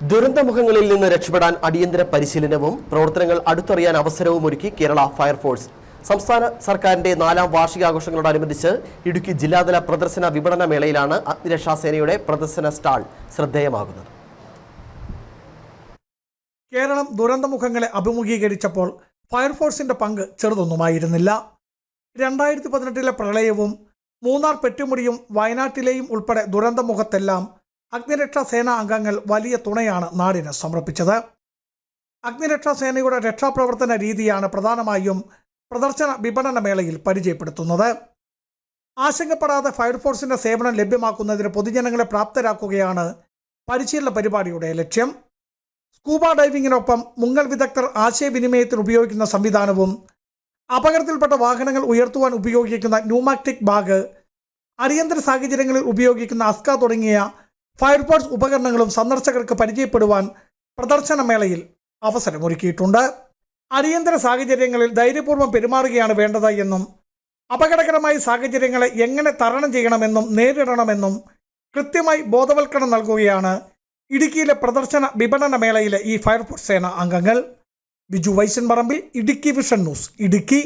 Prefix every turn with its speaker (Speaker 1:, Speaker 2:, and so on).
Speaker 1: ദുരന്തമുഖങ്ങളിൽ നിന്ന് രക്ഷപ്പെടാൻ അടിയന്തര പരിശീലനവും പ്രവർത്തനങ്ങൾ അടുത്തറിയാൻ അവസരവും ഒരുക്കി കേരള ഫയർഫോഴ്സ്. സംസ്ഥാന സർക്കാരിന്റെ 4ാം വാർഷികാഘോഷങ്ങളോടനുബന്ധിച്ച് ഇടുക്കി ജില്ലാതല പ്രദർശന വിപണന മേളയിലാണ് അഗ്നിരക്ഷാസേനയുടെ പ്രദർശന സ്റ്റാൾ ശ്രദ്ധേയമാകുന്നത്.
Speaker 2: കേരളം ദുരന്തമുഖങ്ങളെ അഭിമുഖീകരിച്ചപ്പോൾ ഫയർഫോഴ്സിന്റെ പങ്ക് ചെറുതൊന്നുമായിരുന്നില്ല. 2018 പ്രളയവും മൂന്നാർ പെറ്റുമുടിയും വയനാട്ടിലെയും ഉൾപ്പെടെ ദുരന്തമുഖത്തെല്ലാം അഗ്നിരക്ഷാസേന അംഗങ്ങൾ വലിയ തുണയാണ് നാടിന് സമർപ്പിച്ചത്. അഗ്നിരക്ഷാസേനയുടെ രക്ഷാപ്രവർത്തന രീതിയാണ് പ്രധാനമായും പ്രദർശന വിപണന മേളയിൽ പരിചയപ്പെടുത്തുന്നത്. ആശങ്കപ്പെടാതെ ഫയർഫോഴ്സിന്റെ സേവനം ലഭ്യമാക്കുന്നതിന് പൊതുജനങ്ങളെ പ്രാപ്തരാക്കുകയാണ് പരിശീലന പരിപാടിയുടെ ലക്ഷ്യം. സ്കൂബ ഡൈവിങ്ങിനൊപ്പം മുങ്ങൽ വിദഗ്ധർ ആശയവിനിമയത്തിന് ഉപയോഗിക്കുന്ന സംവിധാനവും അപകടത്തിൽപ്പെട്ട വാഹനങ്ങൾ ഉയർത്തുവാൻ ഉപയോഗിക്കുന്ന ന്യൂമാറ്റിക് ബാഗ്, അടിയന്തര സാഹചര്യങ്ങളിൽ ഉപയോഗിക്കുന്ന അസ്ക തുടങ്ങിയ ഫയർഫോഴ്സ് ഉപകരണങ്ങളും സന്ദർശകർക്ക് പരിചയപ്പെടുവാൻ പ്രദർശനമേളയിൽ അവസരമൊരുക്കിയിട്ടുണ്ട്. അടിയന്തര സാഹചര്യങ്ങളിൽ ധൈര്യപൂർവ്വം പെരുമാറുകയാണ് വേണ്ടത് എന്നും അപകടകരമായ സാഹചര്യങ്ങളെ എങ്ങനെ തരണം ചെയ്യണമെന്നും നേരിടണമെന്നും കൃത്യമായി ബോധവൽക്കരണം നൽകുകയാണ് ഇടുക്കിയിലെ പ്രദർശന വിപണന മേളയിലെ ഈ ഫയർഫോഴ്സ് സേന അംഗങ്ങൾ. ബിജു വൈശൻ പറമ്പിൽ, ഇടുക്കി വിഷൻ ന്യൂസ്, ഇടുക്കി.